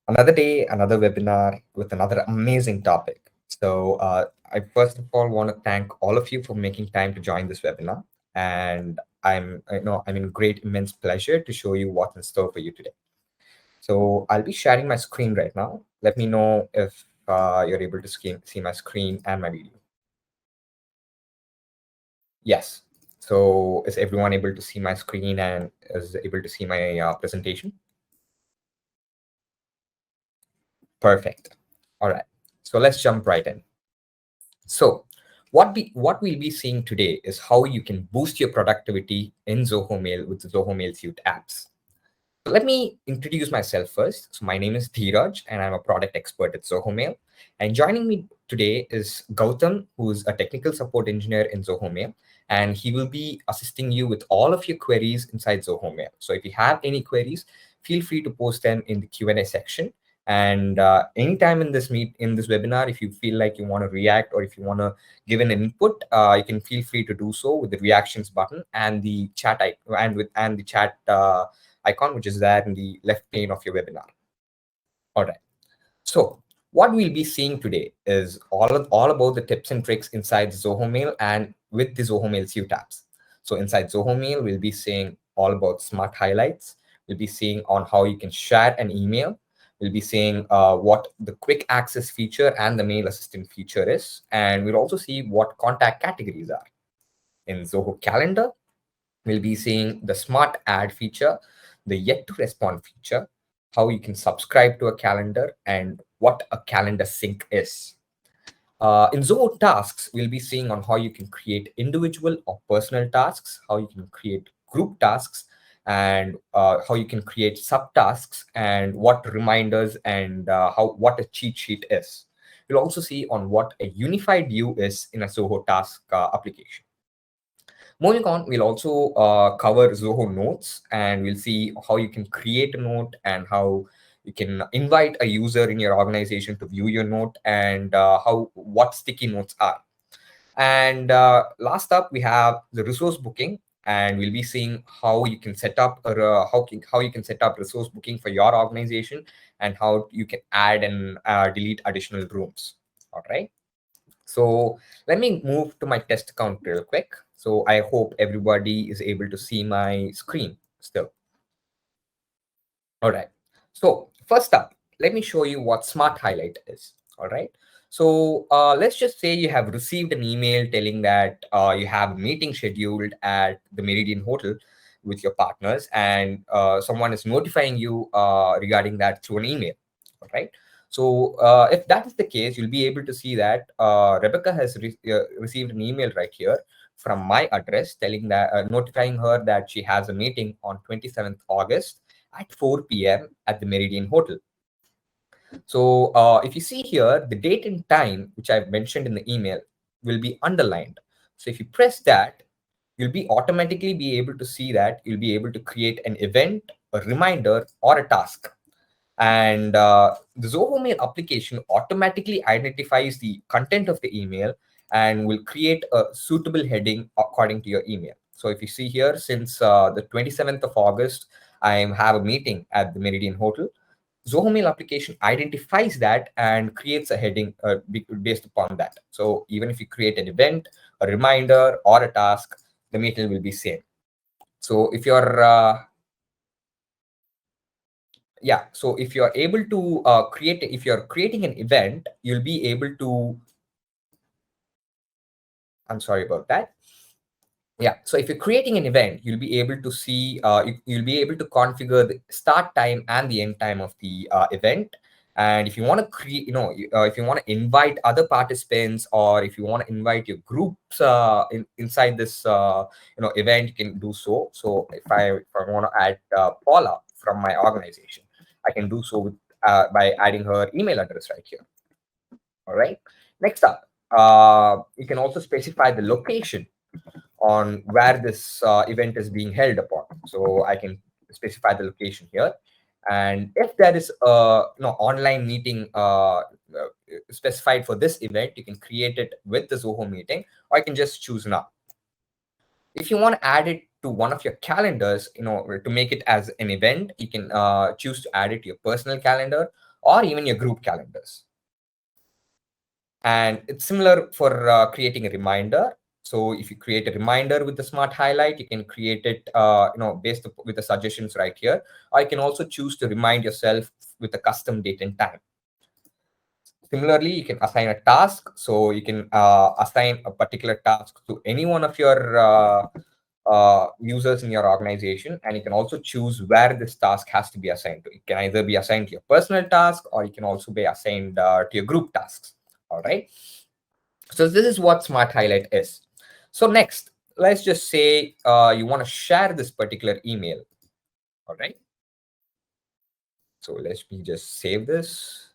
Another day, another webinar with another amazing topic. I first of all want to thank all of you for making time to join this webinar. And I'm in great, immense pleasure to show you what's in store for you today. So I'll be sharing my screen right now. Let me know if you're able to see my screen and my video. Yes. So is everyone able to see my screen and is able to see my presentation? Perfect. All right. So let's jump right in. So what we'll be seeing today is how you can boost your productivity in Zoho Mail with the Zoho Mail Suite apps. So let me introduce myself first. So my name is Dheeraj, and I'm a product expert at Zoho Mail. And joining me today is Gautam, who's a technical support engineer in Zoho Mail, and he will be assisting you with all of your queries inside Zoho Mail. So if you have any queries, feel free to post them in the Q&A section. And anytime in this webinar, if you feel like you want to react or if you want to give an input, you can feel free to do so with the reactions button and the chat and the chat icon, which is there in the left pane of your webinar. All right. So what we'll be seeing today is all about the tips and tricks inside Zoho Mail and with the Zoho Mail Suite apps. So inside Zoho Mail, we'll be seeing all about smart highlights. We'll be seeing on how you can share an email. We'll be seeing what the quick access feature and the mail assistant feature is. And we'll also see what contact categories are. In Zoho Calendar, we'll be seeing the smart add feature, the yet to respond feature, how you can subscribe to a calendar, and what a calendar sync is. In Zoho Tasks, we'll be seeing on how you can create individual or personal tasks, how you can create group tasks, and how you can create subtasks, and what reminders and what a cheat sheet is. We'll also see on what a unified view is in a Zoho Task application. Moving on, we'll also cover Zoho Notes, and we'll see how you can create a note and how you can invite a user in your organization to view your note and what sticky notes are. And last up, we have the resource booking, and we'll be seeing how you can set up how you can set up resource booking for your organization and how you can add and delete additional rooms. All right. So let me move to my test account real quick. So I hope everybody is able to see my screen still. All right. So first up, let me show you what Smart Highlight is. All right. So let's just say you have received an email telling that you have a meeting scheduled at the Meridian Hotel with your partners, and someone is notifying you regarding that through an email. All right. So if that is the case, you'll be able to see that Rebecca has received an email right here from my address telling that notifying her that she has a meeting on 27th August at 4 p.m. at the Meridian Hotel. So if you see here, the date and time, which I've mentioned in the email, will be underlined. So if you press that, you'll be automatically be able to see that you'll be able to create an event, a reminder, or a task. And the Zoho Mail application automatically identifies the content of the email and will create a suitable heading according to your email. So if you see here, since the 27th of August, I have a meeting at the Meridian Hotel, Zoho Mail application identifies that and creates a heading based upon that. So even if you create an event, a reminder, or a task, the meeting will be same. So if you're so if you're able to if you're creating an event, you'll be able to, I'm sorry about that. Yeah, so if you're creating an event, you'll be able to see, you'll be able to configure the start time and the end time of the event. And if you want to create, if you want to invite other participants, or if you want to invite your groups inside this, event, you can do so. So if I want to add Paula from my organization, I can do so with by adding her email address right here. All right. Next up, you can also specify the location on where this event is being held upon. So I can specify the location here. And if there is a online meeting specified for this event, you can create it with the Zoho meeting, or I can just choose now. If you want to add it to one of your calendars, to make it as an event, you can choose to add it to your personal calendar, or even your group calendars. And it's similar for creating a reminder. So if you create a reminder with the smart highlight, you can create it, based with the suggestions right here, or you can also choose to remind yourself with a custom date and time. Similarly, you can assign a task. So you can assign a particular task to any one of your users in your organization, and you can also choose where this task has to be assigned to. It can either be assigned to your personal task, or you can also be assigned to your group tasks. All right. So this is what Smart Highlight is. So next, let's just say you want to share this particular email. All right. So let me just save this.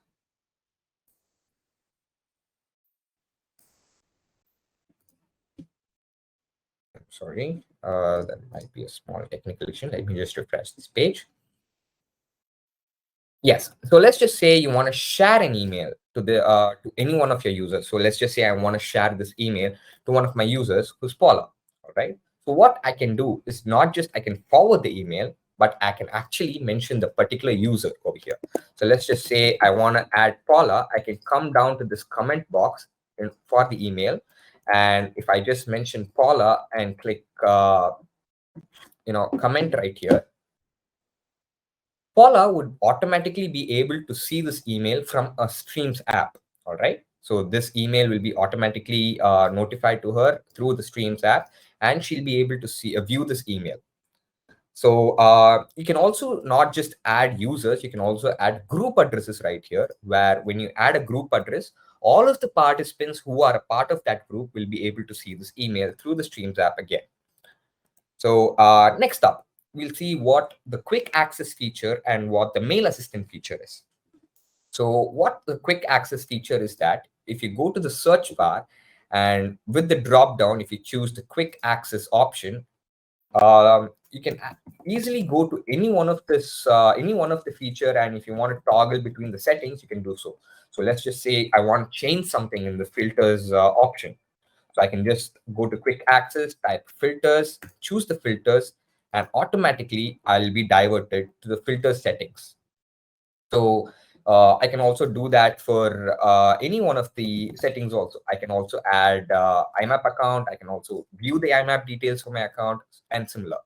I'm sorry, that might be a small technical issue. Let me just refresh this page. Yes. So let's just say you want to share an email to any one of your users. So let's just say I want to share this email to one of my users who's Paula. All right. So what I can do is not just I can forward the email, but I can actually mention the particular user over here. So let's just say I want to add Paula. I can come down to this comment box for the email, and if I just mention Paula and click comment right here, Paula would automatically be able to see this email from a Streams app. All right. So this email will be automatically notified to her through the Streams app, and she'll be able to see view this email. So you can also not just add users, you can also add group addresses right here, where when you add a group address, all of the participants who are a part of that group will be able to see this email through the Streams app again. So next up, we'll see what the quick access feature and what the mail assistant feature is. So what the quick access feature is that if you go to the search bar and with the drop down, if you choose the quick access option, you can easily go to any one of the feature, and if you want to toggle between the settings, you can do so. So let's just say I want to change something in the filters option. So I can just go to quick access, type filters, choose the filters, and automatically I'll be diverted to the filter settings. So I can also do that for any one of the settings also. I can also add IMAP account. I can also view the IMAP details for my account and similar.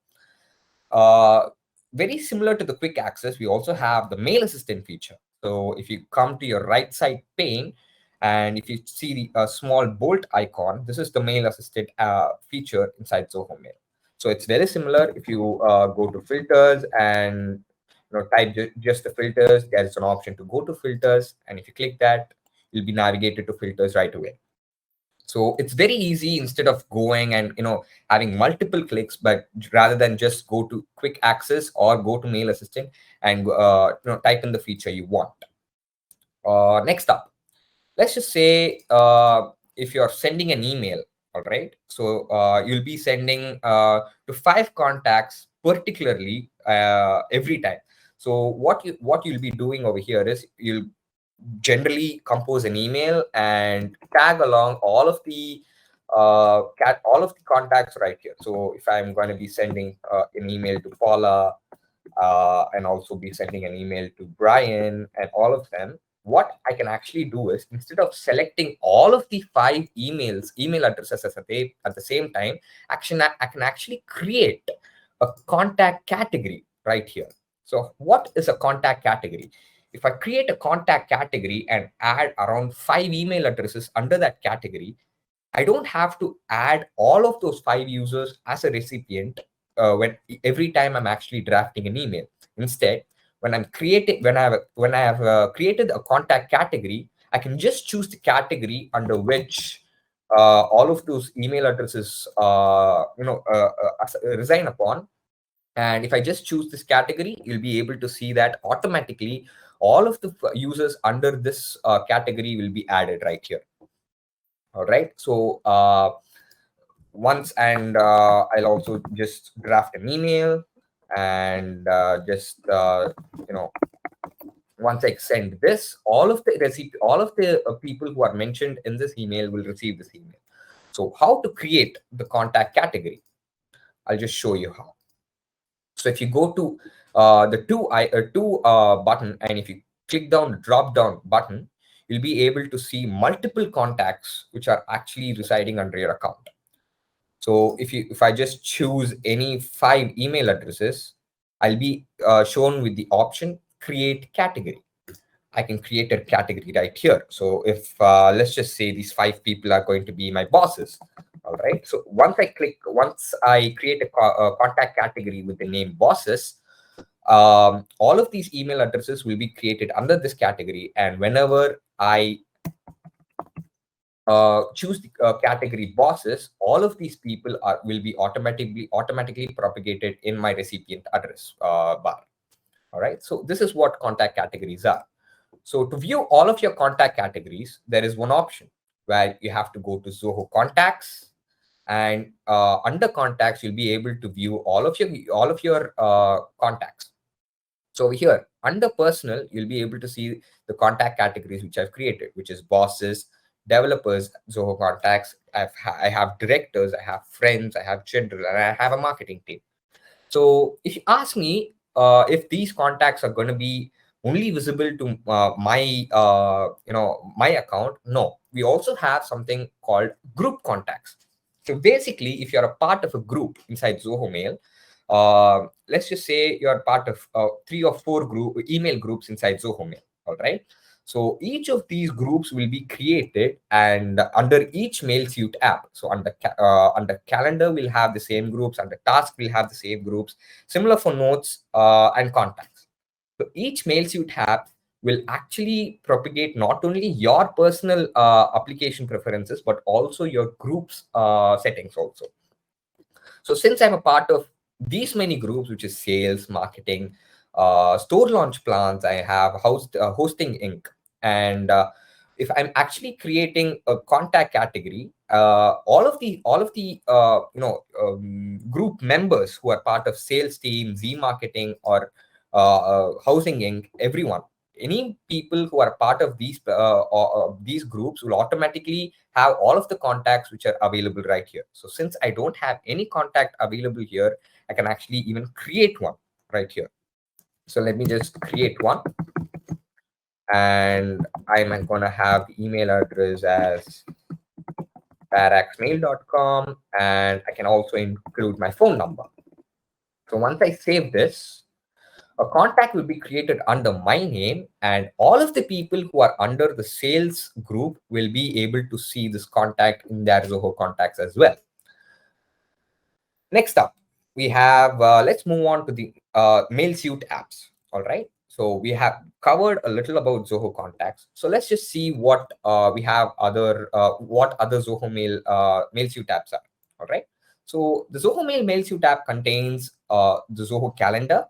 Uh, Very similar to the quick access, we also have the mail assistant feature. So if you come to your right side pane, and if you see the small bolt icon, this is the mail assistant feature inside Zoho Mail. So it's very similar. If you go to filters and type just the filters, there is an option to go to filters, and if you click that, you'll be navigated to filters right away. So it's very easy, instead of going and having multiple clicks, but rather than just go to quick access or go to mail assistant and type in the feature you want. Next up, let's just say if you're sending an email, all right, so you'll be sending to 5 contacts particularly every time. So what you'll be doing over here is you'll generally compose an email and tag along all of the contacts right here. So if I'm going to be sending an email to Paula, and also be sending an email to Brian and all of them, what I can actually do is, instead of selecting all of the 5 email addresses at the same time, I can actually create a contact category right here. So what is a contact category? If I create a contact category and add around 5 email addresses under that category, I don't have to add all of those 5 users as a recipient when every time I'm actually drafting an email. Instead, when I have created a contact category, I can just choose the category under which all of those email addresses resign upon. And if I just choose this category, you'll be able to see that automatically all of the users under this category will be added right here. All right. So I'll also just draft an email, and once I send this, all of the people who are mentioned in this email will receive this email. So how to create the contact category? I'll just show you how. So if you go to the two button, and if you click down the drop down button, you'll be able to see multiple contacts which are actually residing under your account. So if I just choose any 5 email addresses, I'll be shown with the option create category. I can create a category right here. So if let's just say these 5 people are going to be my bosses. All right. So once I create a contact category with the name bosses, all of these email addresses will be created under this category. And whenever I choose the category bosses, all of these people will be automatically propagated in my recipient address bar. All right. So this is what contact categories are. So to view all of your contact categories, there is one option where you have to go to Zoho Contacts, and under Contacts, you'll be able to view all of your contacts. So over here, under Personal, you'll be able to see the contact categories which I've created, which is bosses, developers, Zoho Contacts. I have directors, I have friends, I have general, and I have a marketing team. So if you ask me if these contacts are going to be only visible to my account, no. We also have something called group contacts. So basically, if you're a part of a group inside Zoho Mail, let's just say you're part of 3 or 4 email groups inside Zoho Mail. All right. So each of these groups will be created and under each Mailsuite app. So under Calendar, we'll have the same groups. Under Task, we'll have the same groups. Similar for Notes and Contacts. So each Mailsuite app will actually propagate not only your personal application preferences, but also your group's settings also. So since I'm a part of these many groups, which is sales, marketing, store launch plans, I have hosting Inc. And if I'm actually creating a contact category, all of the group members who are part of sales team, Z marketing, or housing Inc., everyone, any people who are part of these groups will automatically have all of the contacts which are available right here. So since I don't have any contact available here, I can actually even create one right here. So let me just create one, and I'm going to have the email address as paraxmail.com, and I can also include my phone number. So once I save this, a contact will be created under my name, and all of the people who are under the sales group will be able to see this contact in their Zoho Contacts as well. Next up, we have, let's move on to the Mailsuite apps. All right. So we have covered a little about Zoho Contacts. So let's just see what we have what other Zoho Mail Mailsuite apps are. All right. So the Zoho Mail Mailsuite app contains the Zoho Calendar,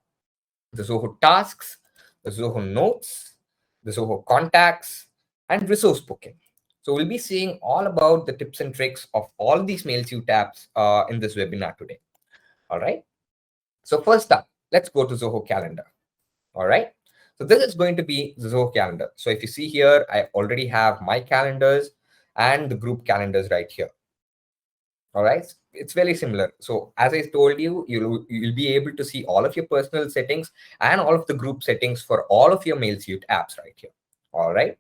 the Zoho Tasks, the Zoho Notes, the Zoho Contacts, and resource booking. So we'll be seeing all about the tips and tricks of all these Mailsuite apps in this webinar today. All right. So first up, let's go to Zoho Calendar. All right. So this is going to be the Zoho Calendar. So if you see here, I already have my calendars and the group calendars right here. All right. It's very similar. So as I told you, you'll be able to see all of your personal settings and all of the group settings for all of your Mailsuite apps right here. All right.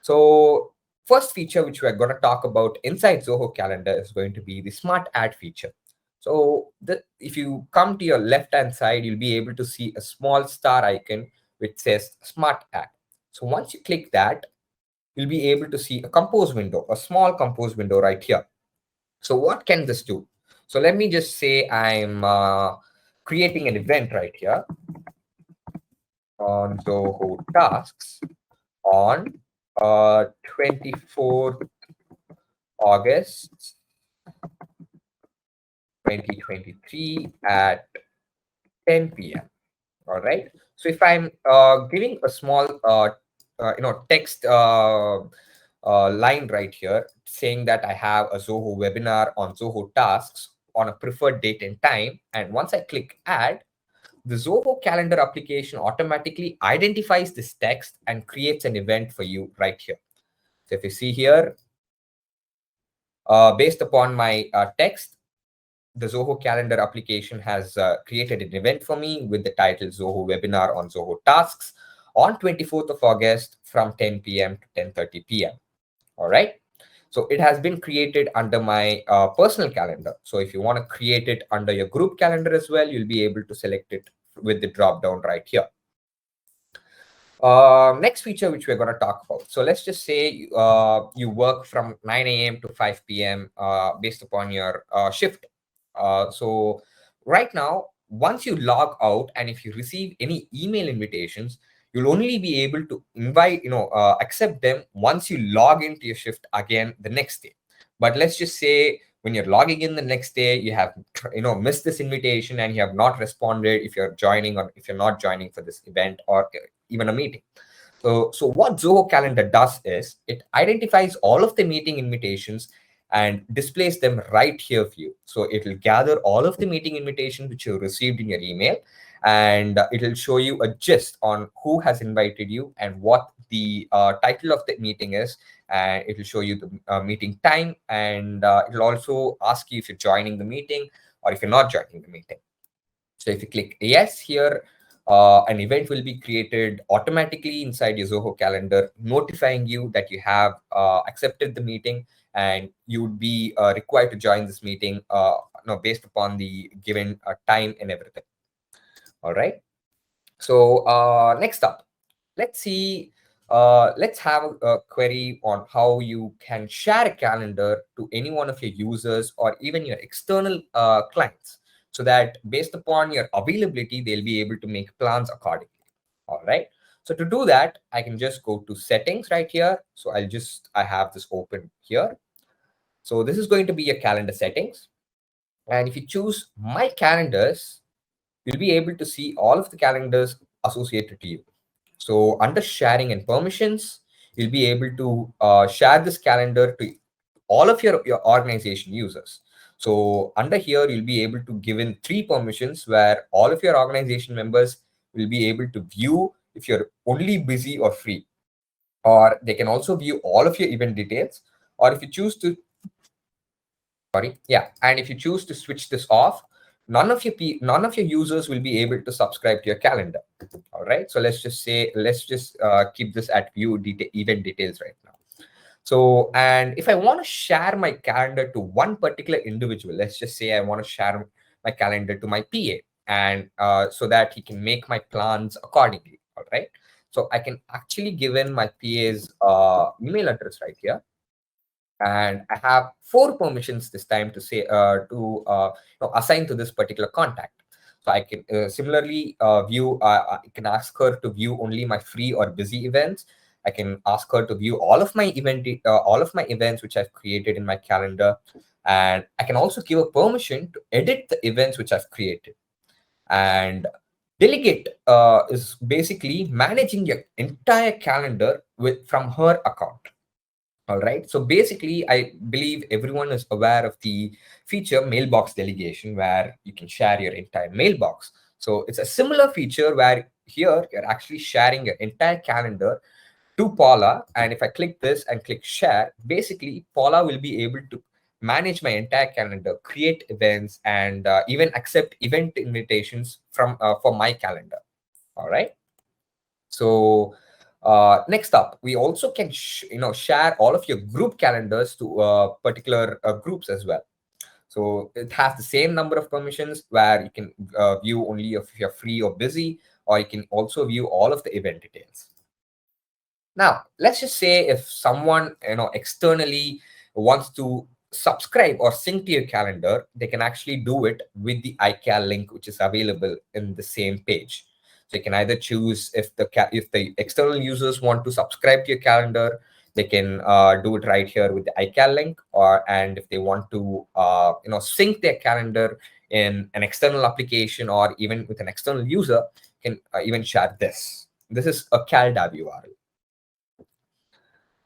So first feature which we're going to talk about inside Zoho Calendar is going to be the Smart Add feature. So if you come to your left-hand side, you'll be able to see a small star icon which says Smart Add. So once you click that, you'll be able to see a compose window, a small compose window right here. So what can this do? So let me just say I'm creating an event right here on Zoho Tasks on 24th August 2023 at 10 p.m. All right. So if I'm giving a small text line right here saying that I have a Zoho webinar on Zoho Tasks on a preferred date and time, and once I click add, the Zoho Calendar application automatically identifies this text and creates an event for you right here. So if you see here, based upon my text, the Zoho Calendar application has created an event for me with the title Zoho Webinar on Zoho Tasks on 24th of August from 10 p.m. to 10:30 p.m. All right. So it has been created under my personal calendar. So if you want to create it under your group calendar as well, you'll be able to select it with the drop down right here. Next feature which we're going to talk about. So let's just say you work from 9 a.m. to 5 p.m. Based upon your shift. So right now, once you log out and if you receive any email invitations, you'll only be able to accept them once you log into your shift again the next day. But let's just say when you're logging in the next day, you have missed this invitation and you have not responded if you're joining or if you're not joining for this event or even a meeting. So what Zoho Calendar does is it identifies all of the meeting invitations and displays them right here for you. So it will gather all of the meeting invitations which you received in your email, and it will show you a gist on who has invited you and what the title of the meeting is. And it will show you the meeting time, and it will also ask you if you're joining the meeting or if you're not joining the meeting. So if you click yes here, an event will be created automatically inside your Zoho calendar, notifying you that you have accepted the meeting and you would be required to join this meeting based upon the given time and everything. All right. So next up, let's see. Let's have a query on how you can share a calendar to any one of your users or even your external clients, so that based upon your availability, they'll be able to make plans accordingly. All right. So to do that, I can just go to settings right here. So I have this open here. So this is going to be your calendar settings. And if you choose my calendars, you'll be able to see all of the calendars associated to you. So under sharing and permissions, you'll be able to share this calendar to all of your organization users. So under here, you'll be able to give in 3 permissions where all of your organization members will be able to view if you're only busy or free, or they can also view all of your event details. Or if you choose to, and if you choose to switch this off, none of your users will be able to subscribe to your calendar. All right. So let's just keep this at view event details right now. So, and if I want to share my calendar to one particular individual, let's just say I want to share my calendar to my PA, and so that he can make my plans accordingly. All right. So I can actually give in my PA's email address right here, and I have 4 permissions this time to say assign to this particular contact. So I can similarly view. I can ask her to view only my free or busy events. I can ask her to view all of my events which I've created in my calendar, and I can also give a permission to edit the events which I've created. And delegate is basically managing your entire calendar from her account. All right. So basically, I believe everyone is aware of the feature mailbox delegation, where you can share your entire mailbox. So it's a similar feature where here you're actually sharing your entire calendar to Paula. And if I click this and click share, basically Paula will be able to manage my entire calendar, create events, and even accept event invitations from for my calendar. All right. So next up, we also can share all of your group calendars to particular groups as well. So it has the same number of permissions where you can view only if you're free or busy, or you can also view all of the event details. Now, let's just say if someone externally wants to subscribe or sync to your calendar, they can actually do it with the iCal link, which is available in the same page. So you can either choose if the external users want to subscribe to your calendar, they can do it right here with the iCal link, and if they want to sync their calendar in an external application or even with an external user, can even share this. This is a CalDAV URL.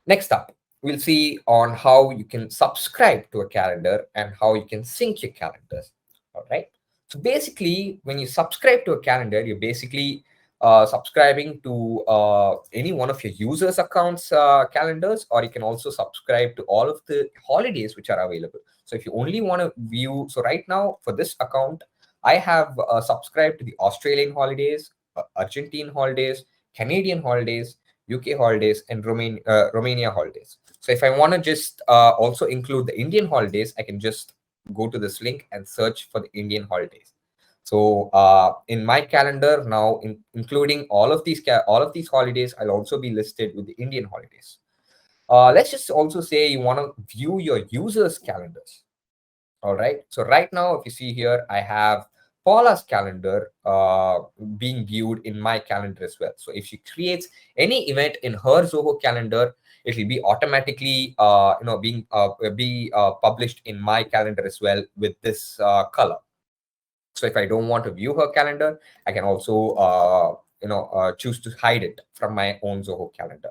Next up, we'll see on how you can subscribe to a calendar and how you can sync your calendars. All right. So basically, when you subscribe to a calendar, you're basically subscribing to any one of your users' accounts calendars, or you can also subscribe to all of the holidays which are available. So if you only want to view, so right now for this account, I have subscribed to the Australian holidays, Argentine holidays, Canadian holidays, UK holidays, and Romania holidays. So if I want to just also include the Indian holidays, I can just go to this link and search for the Indian holidays. So in my calendar now, including all of these holidays, I'll also be listed with the Indian holidays. Let's just also say you want to view your users' calendars. All right. So right now, if you see here, I have Paula's calendar being viewed in my calendar as well. So if she creates any event in her Zoho calendar, it will be automatically, being published in my calendar as well with this color. So if I don't want to view her calendar, I can also, choose to hide it from my own Zoho calendar.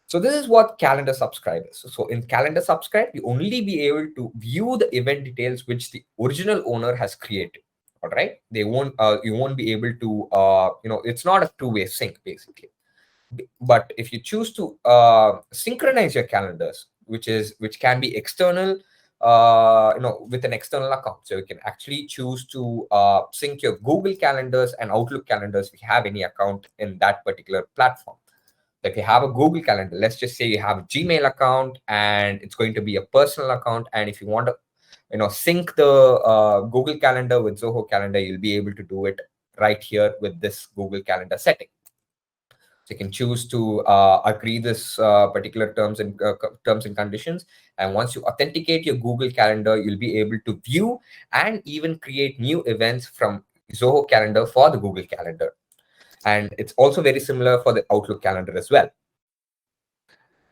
So this is what calendar subscribe is. So in calendar subscribe, you only be able to view the event details which the original owner has created. All right. You won't be able to, it's not a two-way sync basically. But if you choose to synchronize your calendars, which can be external, with an external account. So you can actually choose to sync your Google calendars and Outlook calendars if you have any account in that particular platform. If you have a Google calendar, let's just say you have a Gmail account and it's going to be a personal account. And if you want to, sync the Google calendar with Zoho calendar, you'll be able to do it right here with this Google calendar setting. So you can choose to agree this particular terms and conditions. And once you authenticate your Google calendar, you'll be able to view and even create new events from Zoho calendar for the Google calendar. And it's also very similar for the Outlook calendar as well.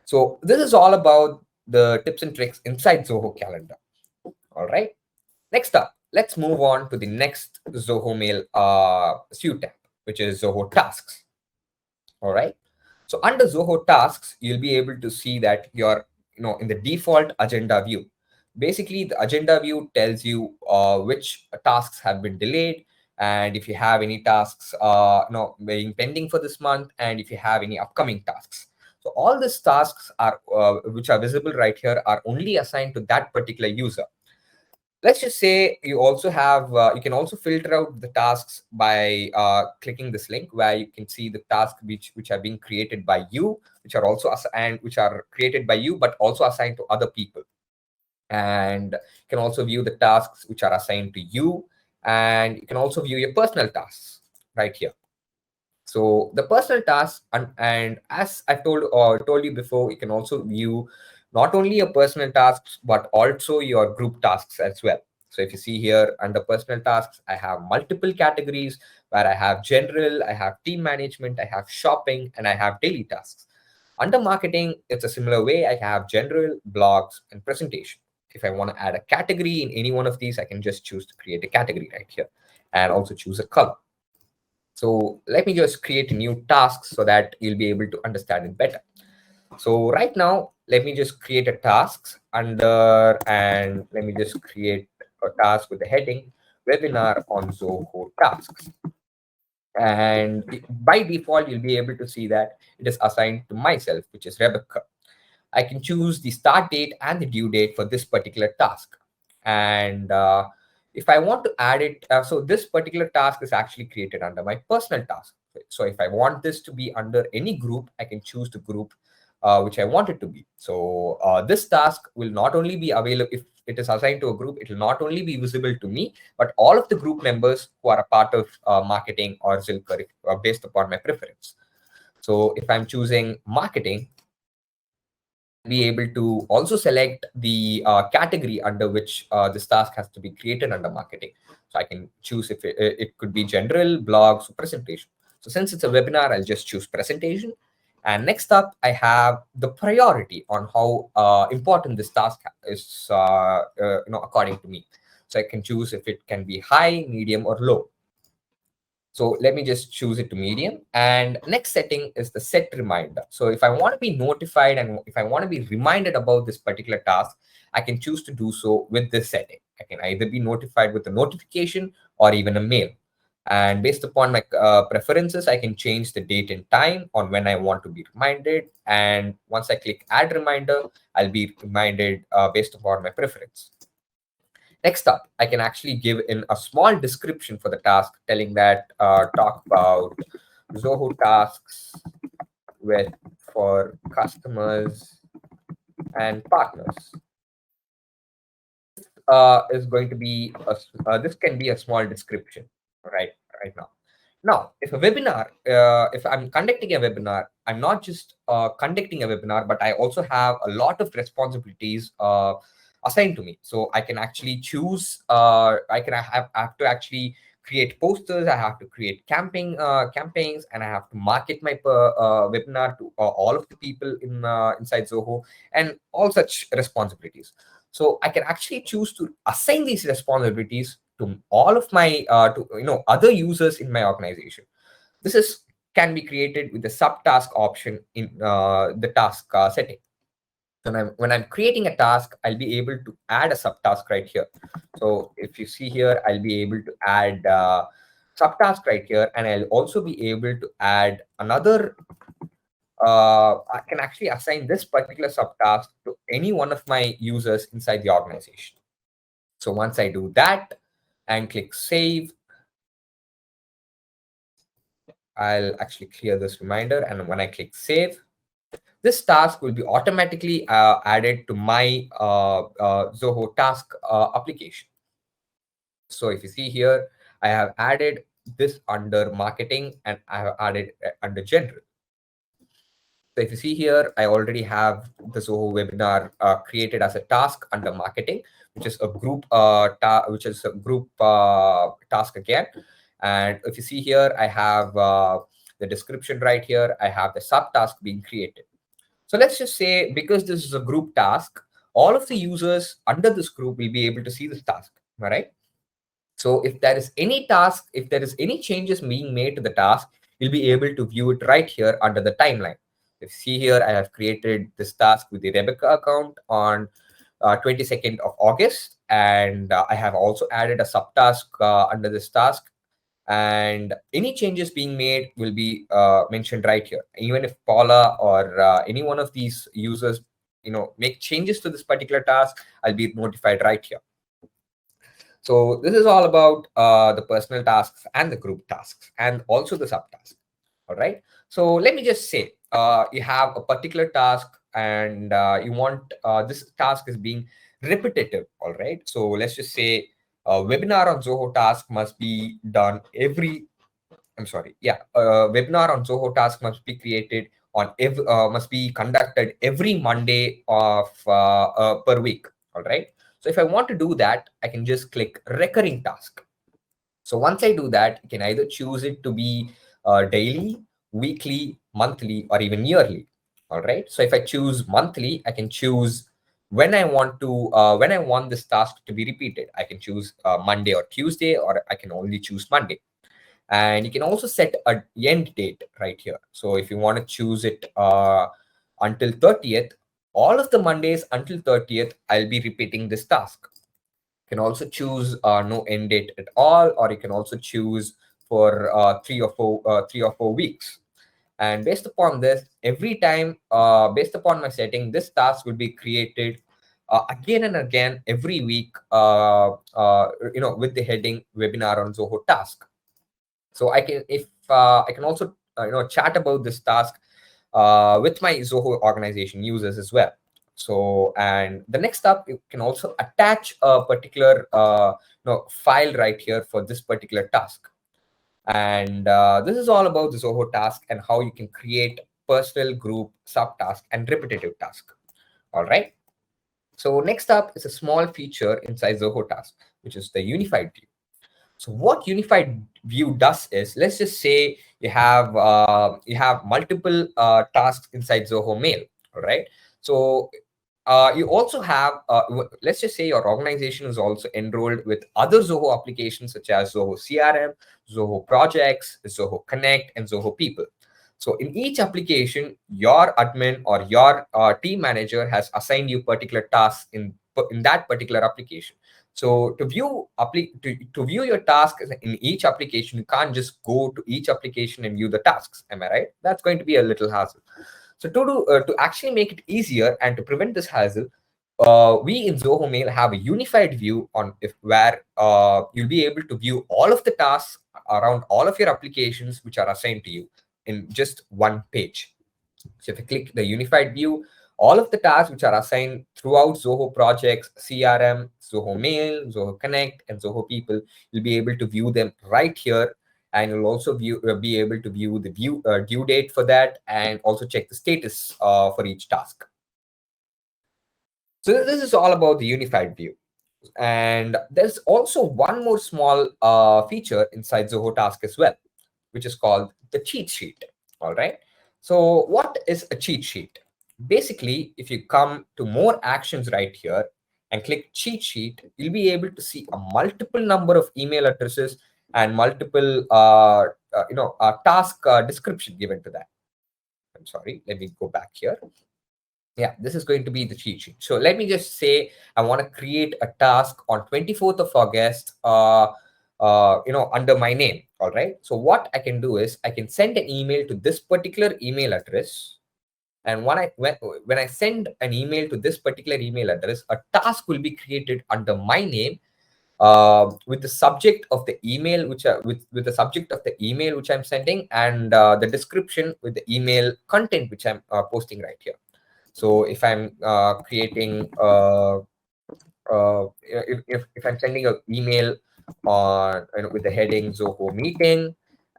So this is all about the tips and tricks inside Zoho calendar. All right. Next up, let's move on to the next Zoho Mail suite tab, which is Zoho Tasks. All right. So under Zoho Tasks, you'll be able to see that you're, in the default agenda view. Basically, the agenda view tells you which tasks have been delayed, and if you have any tasks being pending for this month, and if you have any upcoming tasks. So all these tasks are which are visible right here are only assigned to that particular user. Let's just say you also have you can also filter out the tasks by clicking this link, where you can see the tasks which are being created by you, which are also assigned, which are created by you but also assigned to other people. And you can also view the tasks which are assigned to you, and you can also view your personal tasks right here. So the personal tasks, and as I told you before, you can also view not only your personal tasks but also your group tasks as well. So if you see here under personal tasks, I have multiple categories where I have general, I have team management, I have shopping, and I have daily tasks. Under marketing, it's a similar way. I have general, blogs, and presentation. If I want to add a category in any one of these, I can just choose to create a category right here and also choose a color. So let me just create a new task so that you'll be able to understand it better. So right now, let me just create a task under, and let me just create a task with the heading webinar on Zoho Tasks. And by default, you'll be able to see that it is assigned to myself, which is Rebecca. I can choose the start date and the due date for this particular task. And if I want to add it, so this particular task is actually created under my personal task. So if I want this to be under any group, I can choose the group which I want it to be. So this task will not only be available if it is assigned to a group, it will not only be visible to me, but all of the group members who are a part of marketing or Zilker based upon my preference. So if I'm choosing marketing, I'll be able to also select the category under which this task has to be created under marketing. So I can choose if it could be general, blogs, or presentation. So since it's a webinar, I'll just choose presentation. And next up, I have the priority on how important this task is, according to me. So I can choose if it can be high, medium, or low. So let me just choose it to medium. And next setting is the set reminder. So if I want to be notified and if I want to be reminded about this particular task, I can choose to do so with this setting. I can either be notified with a notification or even a mail. And based upon my preferences, I can change the date and time on when I want to be reminded. And once I click add reminder, I'll be reminded based upon my preference. Next up, I can actually give in a small description for the task, telling that talk about Zoho Tasks with for customers and partners. Is going to be this can be a small description, right? Right now. Now, if a webinar, if I'm conducting a webinar, I'm not just conducting a webinar, but I also have a lot of responsibilities assigned to me. So I can actually choose. I have to actually create posters. I have to create campaigns, and I have to market my webinar to all of the people inside Zoho, and all such responsibilities. So I can actually choose to assign these responsibilities to all of my to other users in my organization. This is can be created with the subtask option in the task setting. When I'm creating a task, I'll be able to add a subtask right here. So if you see here, I'll be able to add subtask right here, and I'll also be able to add another. I can actually assign this particular subtask to any one of my users inside the organization. So once I do that and click save, I'll actually clear this reminder. And when I click save, this task will be automatically added to my Zoho task application. So if you see here, I have added this under marketing and I have added under general. So if you see here, I already have the Zoho webinar created as a task under marketing, which is a group task again. And if you see here, I have the description right here. I have the subtask being created. So let's just say, because this is a group task, all of the users under this group will be able to see this task. All right. So if there is any task, if there is any changes being made to the task, you'll be able to view it right here under the timeline. If you see here, I have created this task with the Rebecca account on 22nd of August. And I have also added a subtask under this task. And any changes being made will be mentioned right here. Even if Paula or any one of these users, make changes to this particular task, I'll be notified right here. So this is all about the personal tasks and the group tasks and also the subtasks. All right. So let me just say you have a particular task and you want this task is being repetitive. All right. So let's just say a webinar on Zoho Task must be done every. I'm sorry. Yeah. Webinar on Zoho Task must be created on must be conducted every Monday of per week. All right. So if I want to do that, I can just click recurring task. So once I do that, you can either choose it to be daily, weekly, monthly, or even yearly. All right. So if I choose monthly, I can choose when I want this task to be repeated. I can choose Monday or Tuesday, or I can only choose Monday. And you can also set an end date right here. So if you want to choose it until 30th, all of the Mondays until 30th, I'll be repeating this task. You can also choose no end date at all, or you can also choose for 3 or 4 weeks. And based upon this, every time, based upon my setting, this task will be created again and again every week, with the heading webinar on Zoho Task. So I can also chat about this task with my Zoho organization users as well. So, and the next up, you can also attach a particular file right here for this particular task. And this is all about the Zoho task and how you can create personal, group, subtask, and repetitive task. All right. So next up is a small feature inside Zoho Task, which is the unified view. So what unified view does is, let's just say you have multiple tasks inside Zoho Mail. All right. So you also have, let's just say your organization is also enrolled with other Zoho applications such as Zoho CRM, Zoho Projects, Zoho Connect, and Zoho People. So in each application, your admin or your team manager has assigned you particular tasks in that particular application. So to view your tasks in each application, you can't just go to each application and view the tasks. Am I right? That's going to be a little hassle. So to actually make it easier and to prevent this hassle, we in Zoho Mail have a unified view on where you'll be able to view all of the tasks around all of your applications which are assigned to you in just one page. So if you click the unified view, all of the tasks which are assigned throughout Zoho projects, CRM, Zoho Mail, Zoho Connect, and Zoho People, you'll be able to view them right here. And you'll also be able to view the due date for that, and also check the status for each task. So this is all about the unified view. And there's also one more small feature inside Zoho Task as well, which is called the cheat sheet. All right. So what is a cheat sheet? Basically, if you come to more actions right here and click cheat sheet, you'll be able to see a multiple number of email addresses and multiple task description given to that. I'm sorry, let me go back here. Yeah, this is going to be the cheat sheet. So let me just say I want to create a task on 24th of August, under my name. All right. So what I can do is I can send an email to this particular email address. And when I send an email to this particular email address, a task will be created under my name with the subject of the email, with the subject of the email which I'm sending, and the description with the email content which I'm posting right here. So if I'm creating, if I'm sending an email on with the heading Zoho meeting,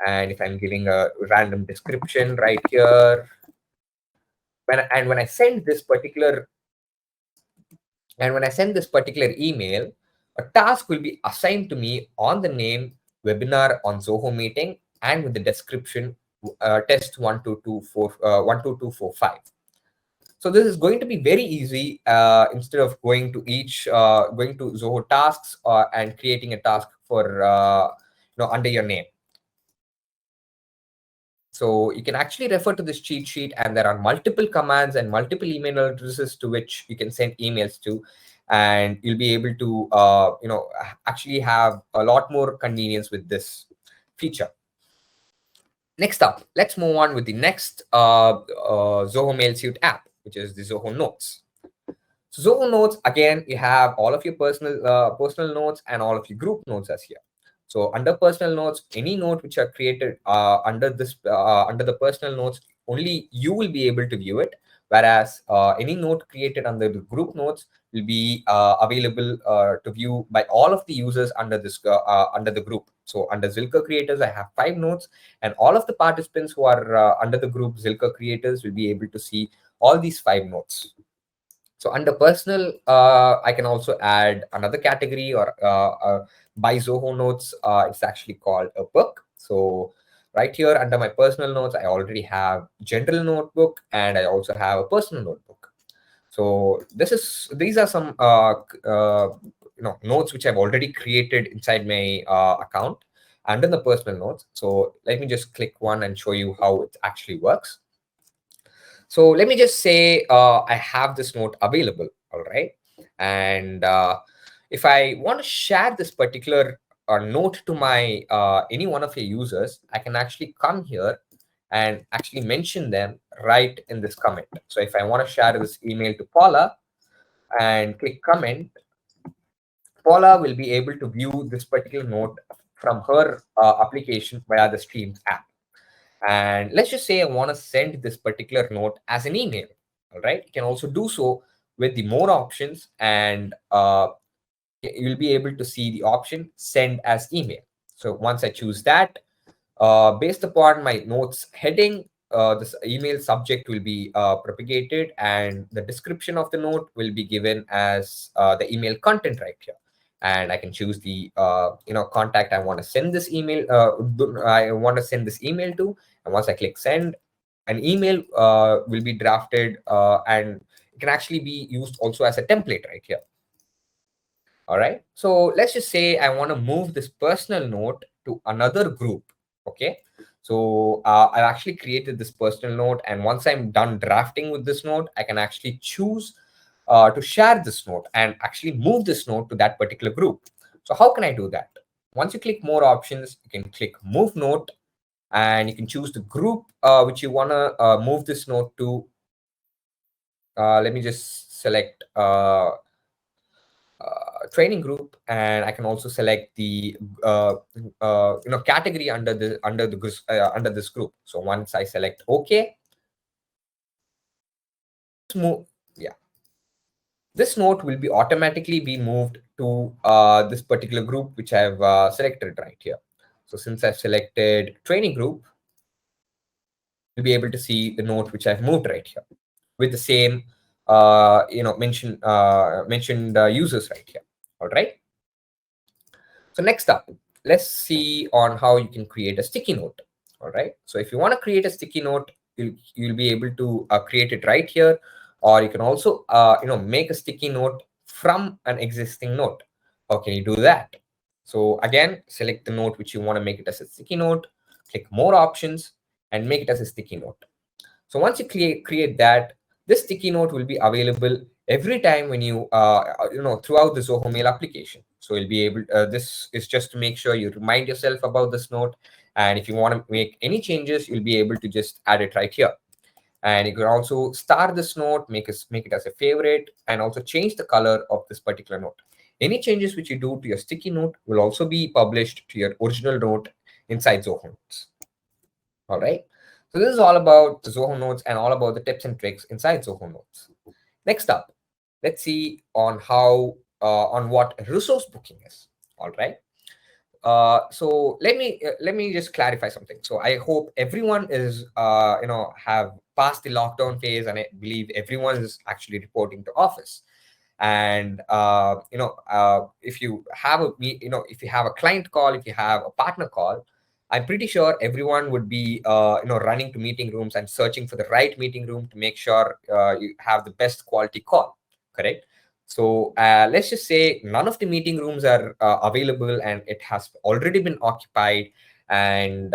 and if I'm giving a random description right here, when I send this particular email, a task will be assigned to me on the name webinar on Zoho meeting and with the description test 12245. So this is going to be very easy instead of going to Zoho Tasks and creating a task for under your name. So you can actually refer to this cheat sheet, and there are multiple commands and multiple email addresses to which you can send emails to, and you'll be able to actually have a lot more convenience with this feature. Next up, let's move on with the next Zoho Mail Suite app, which is the Zoho Notes. So Zoho Notes, again, you have all of your personal notes and all of your group notes as here. So under personal notes, any note which are created under the personal notes, only you will be able to view it. Whereas any note created under the group notes will be available to view by all of the users under the group. So under Zilker creators, I have 5 notes, and all of the participants who are under the group Zilker creators will be able to see all these 5 notes. So under personal, I can also add another category, or by Zoho Notes, it's actually called a book. So right here under my personal notes, I already have general notebook, and I also have a personal notebook. So these are some notes which I've already created inside my account under the personal notes. So let me just click one and show you how it actually works. So let me just say I have this note available, all right? And if I want to share this particular note to my any one of your users, I can actually come here and actually mention them right in this comment. So if I want to share this email to Paula and click comment, Paula will be able to view this particular note from her application via the Streams app. And let's just say I want to send this particular note as an email. All right. You can also do so with the more options, and you'll be able to see the option send as email. So once I choose that, based upon my notes heading, this email subject will be propagated, and the description of the note will be given as the email content right here. And I can choose the contact I want to send this email. I want to send this email to, and once I click send, an email will be drafted, and it can actually be used also as a template right here. All right. So let's just say I want to move this personal note to another group. Okay. So I've actually created this personal note, and once I'm done drafting with this note, I can actually choose to share this note and actually move this note to that particular group. So how can I do that? Once you click more options, you can click move note, and you can choose the group which you want to move this note to. Let me just select training group, and I can also select the category under this group. So once I select OK, yeah, this note will be automatically be moved to this particular group which I've selected right here. So since I've selected training group, you'll be able to see the note which I've moved right here with the same mentioned users right here. All right. So next up, let's see on how you can create a sticky note. All right. So if you want to create a sticky note, you'll be able to create it right here, or you can also make a sticky note from an existing note. How can you do that? So again, select the note which you want to make it as a sticky note, click more options, and make it as a sticky note. So once you create that, this sticky note will be available every time when you throughout the Zoho Mail application. So you'll be able. This is just to make sure you remind yourself about this note, and if you want to make any changes, you'll be able to just add it right here. And you can also star this note, make it as a favorite, and also change the color of this particular note. Any changes which you do to your sticky note will also be published to your original note inside Zoho Notes. All right. So this is all about the Zoho Notes and all about the tips and tricks inside Zoho Notes. Next up, let's see on on what resource booking is. All right. So let me just clarify something. So I hope everyone is have passed the lockdown phase, and I believe everyone is actually reporting to office. And if you have if you have a client call, if you have a partner call, I'm pretty sure everyone would be running to meeting rooms and searching for the right meeting room to make sure you have the best quality call. Correct. So let's just say none of the meeting rooms are available and it has already been occupied, and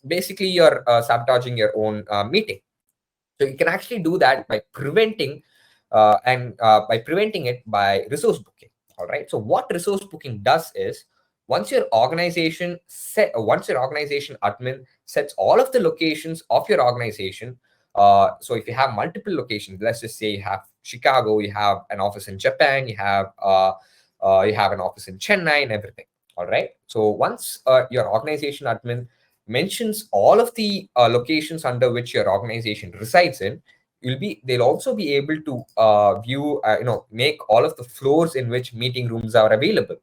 basically you're sabotaging your own meeting. So you can actually do that by preventing it by resource booking. All right. So what resource booking does is once your organization admin sets all of the locations of your organization. So if you have multiple locations, let's just say you have Chicago, you have an office in Japan, you have an office in Chennai, and everything. All right. So once your organization admin mentions all of the locations under which your organization resides in, they'll also be able to view make all of the floors in which meeting rooms are available.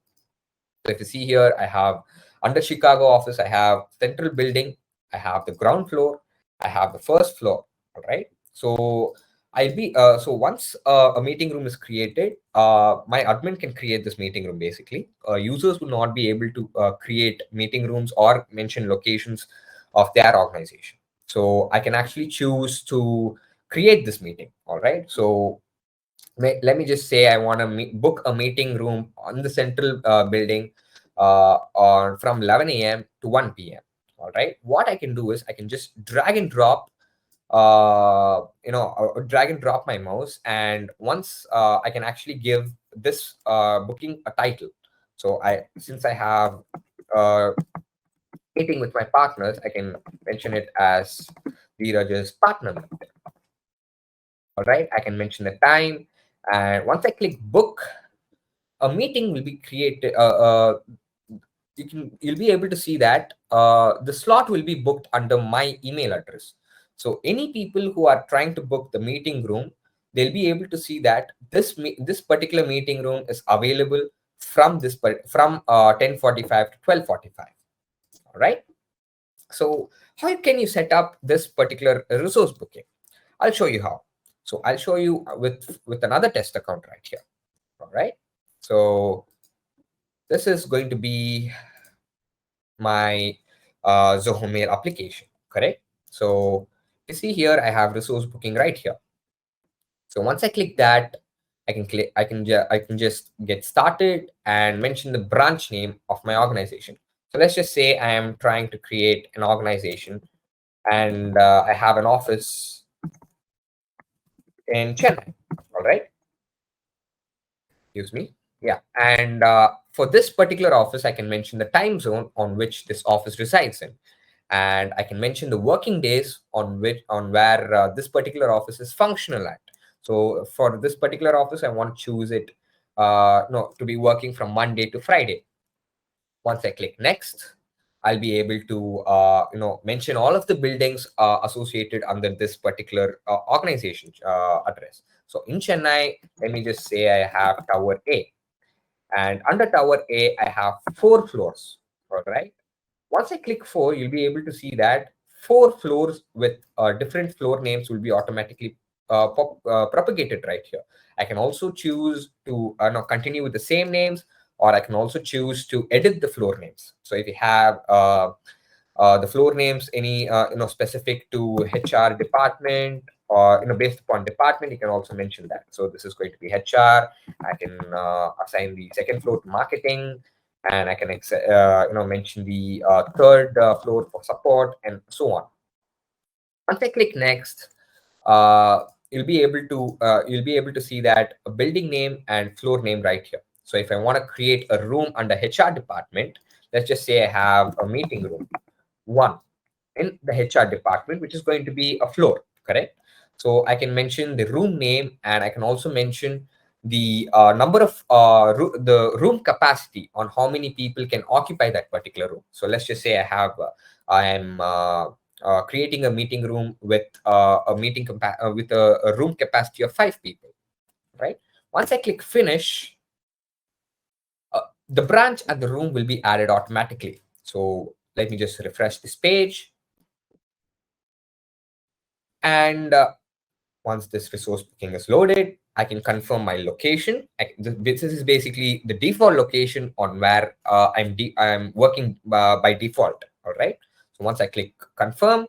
So if you see here, I have under Chicago office, I have central building, I have the ground floor, I have the first floor. All right. So so once a meeting room is created, my admin can create this meeting room. Basically, users will not be able to create meeting rooms or mention locations of their organization. So I can actually choose to create this meeting. All right. So let me just say I want to book a meeting room on the central building from 11 a.m. to 1 p.m. All right. What I can do is I can just drag and drop my mouse, and once I can actually give this booking a title. So since I have meeting with my partners, I can mention it as Dheeraj's partner meet. All right, I can mention the time, and once I click book, a meeting will be created. You'll be able to see that the slot will be booked under my email address. So any people who are trying to book the meeting room, they'll be able to see that this particular meeting room is available from 10:45 to 12:45. All right. So how can you set up this particular resource booking? I'll show you how. So I'll show you with another test account right here. All right. So this is going to be my Zoho Mail application, correct? So you see here, I have resource booking right here. So once I click that, I can just get started and mention the branch name of my organization. So let's just say I am trying to create an organization, and I have an office in Chennai. All right. Excuse me. Yeah. And for this particular office, I can mention the time zone on which this office resides in. And I can mention the working days on where this particular office is functional at. So for this particular office, I want to choose it no, to be working from Monday to Friday. Once I click next, I'll be able to mention all of the buildings associated under this particular organization address. So in Chennai, let me just say I have Tower A, and under Tower A, I have 4 floors. All right. Once I click 4, you'll be able to see that 4 floors with different floor names will be automatically propagated right here. I can also choose to continue with the same names, or I can also choose to edit the floor names. So if you have the floor names any specific to HR department, or based upon department, you can also mention that. So this is going to be HR. I can assign the second floor to marketing, and I can mention the third floor for support, and so on. Once I click next, you'll be able to see that a building name and floor name right here. So if I want to create a room under HR department, let's just say I have a meeting room 1 in the HR department, which is going to be a floor, correct? So I can mention the room name, and I can also mention the number of the room capacity on how many people can occupy that particular room. So let's just say I am creating a meeting room with with a room capacity of 5 people, right? Once I click finish, the branch and the room will be added automatically. So let me just refresh this page. And once this resource booking is loaded, I can confirm my location. This is basically the default location on where I'm working by default. All right. So once I click confirm,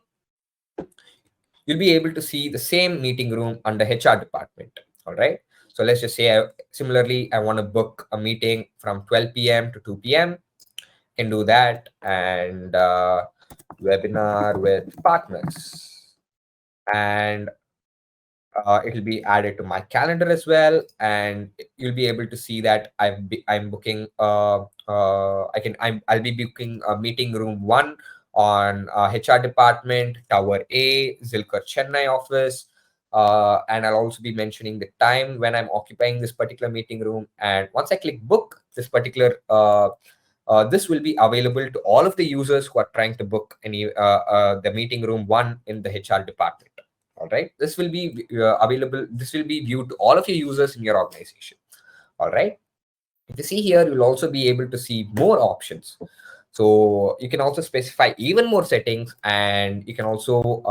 you'll be able to see the same meeting room under HR department. All right. So let's just say similarly, I want to book a meeting from 12 p.m. to 2 p.m. Can do that, and webinar with partners, and it will be added to my calendar as well, and you'll be able to see that I'm booking I'll be booking a meeting room 1 on HR department, Tower A, Zilker Chennai office, and I'll also be mentioning the time when I'm occupying this particular meeting room. And once I click book this particular this will be available to all of the users who are trying to book any the meeting room 1 in the HR department. All right, this will be available. This will be viewed to all of your users in your organization. All right. If you see here, you'll also be able to see more options. So you can also specify even more settings, and you can also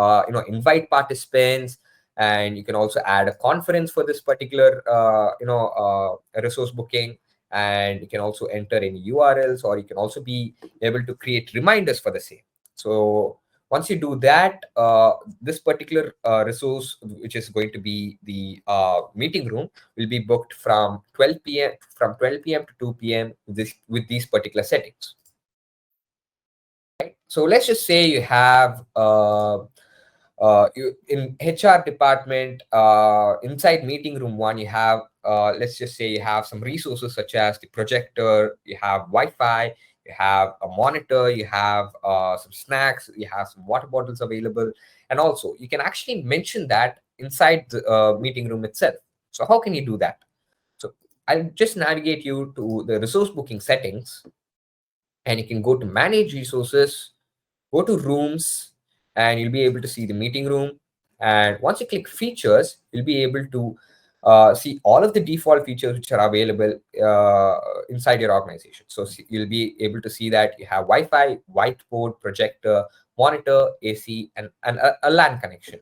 invite participants, and you can also add a conference for this particular resource booking, and you can also enter any URLs, or you can also be able to create reminders for the same. So once you do that, this particular resource, which is going to be the meeting room, will be booked from 12 p.m. to 2 p.m. with these particular settings. Right? So let's just say you have in HR department, inside meeting room 1, you have let's just say you have some resources such as the projector, you have Wi-Fi, you have a monitor, you have some snacks, you have some water bottles available, and also you can actually mention that inside the meeting room itself. So how can you do that? So I'll just navigate you to the resource booking settings, and you can go to manage resources, go to rooms, and you'll be able to see the meeting room. And once you click features, you'll be able to see all of the default features which are available inside your organization. So you'll be able to see that you have Wi-Fi, whiteboard, projector, monitor, AC, and a LAN connection.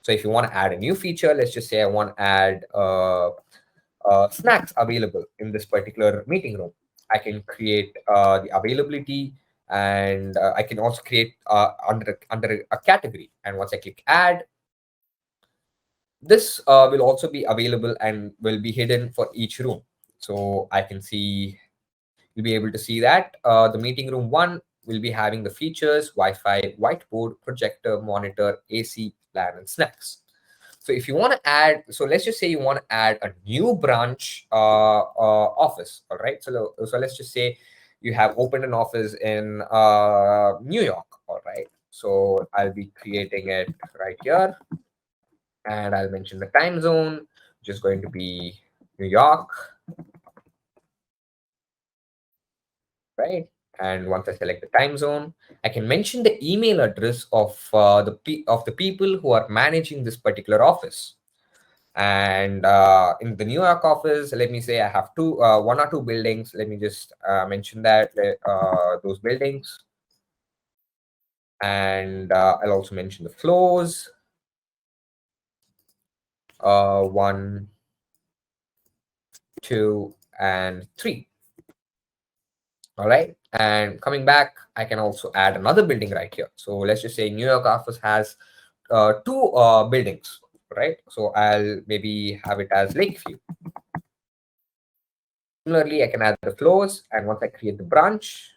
So if you want to add a new feature, let's just say I want to add snacks available in this particular meeting room. I can create the availability, and I can also create under a category. And once I click add, this will also be available and will be hidden for each room. So I can see, you'll be able to see that the meeting room 1 will be having the features Wi-Fi, whiteboard, projector, monitor, AC, LAN, and snacks. So if you want to add, so let's just say you want to add a new branch office. All right. So let's just say you have opened an office in New York. All right. So I'll be creating it right here, and I'll mention the time zone, which is going to be New York, right? And once I select the time zone, I can mention the email address of the people who are managing this particular office. And in the New York office, let me say I have one or two buildings. Let me just mention that those buildings, and I'll also mention the floors. 1, 2, and 3. All right. And coming back, I can also add another building right here. So let's just say New York office has two buildings, right? So I'll maybe have it as Lakeview. Similarly, I can add the floors, and once I create the branch,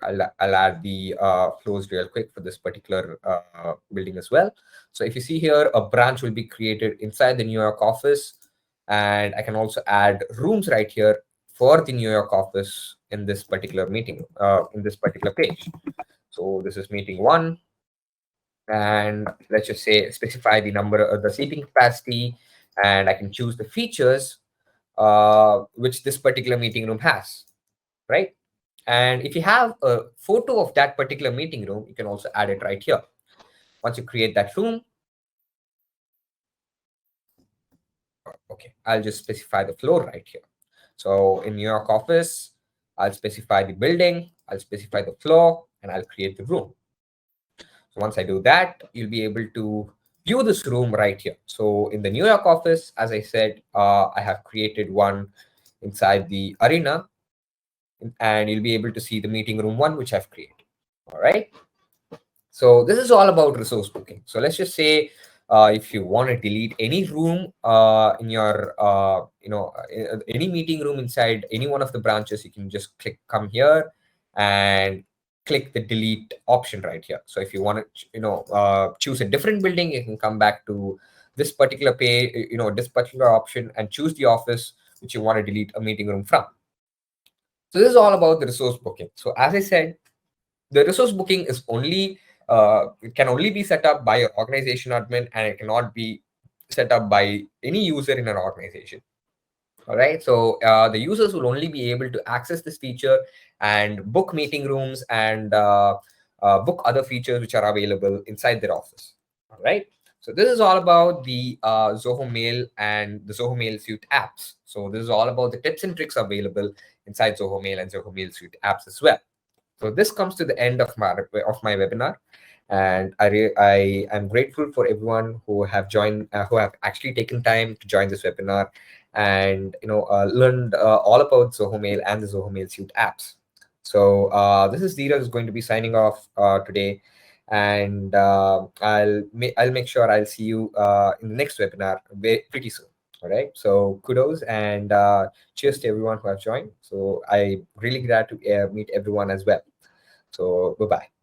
I'll add the flows real quick for this particular building as well. So if you see here, a branch will be created inside the New York office, and I can also add rooms right here for the New York office in this particular meeting, in this particular page. So this is meeting 1, and let's just say specify the number of the seating capacity, and I can choose the features which this particular meeting room has, right? And if you have a photo of that particular meeting room, you can also add it right here. Once you create that room, okay, I'll just specify the floor right here. So in New York office, I'll specify the building, I'll specify the floor, and I'll create the room. So once I do that, you'll be able to view this room right here. So in the New York office, as I said, I have created one inside the arena, and you'll be able to see the meeting room 1, which I've created. All right. So this is all about resource booking. So let's just say if you want to delete any room in your, any meeting room inside any one of the branches, you can just come here and click the delete option right here. So if you want to, choose a different building, you can come back to this particular page, this particular option, and choose the office which you want to delete a meeting room from. So this is all about the resource booking. So as I said, the resource booking is only it can only be set up by your organization admin, and it cannot be set up by any user in an organization. All right. So the users will only be able to access this feature and book meeting rooms and book other features which are available inside their office. All right. So this is all about the Zoho Mail and the Zoho Mail Suite apps. So this is all about the tips and tricks available inside Zoho Mail and Zoho Mail Suite apps as well. So this comes to the end of my webinar, and I am grateful for everyone who have joined, who have actually taken time to join this webinar, and learned all about Zoho Mail and the Zoho Mail Suite apps. So this is Dheeraj is going to be signing off today, and I'll make sure I'll see you in the next webinar pretty soon. All right. So kudos and cheers to everyone who have joined. So I'm really glad to meet everyone as well. So bye-bye.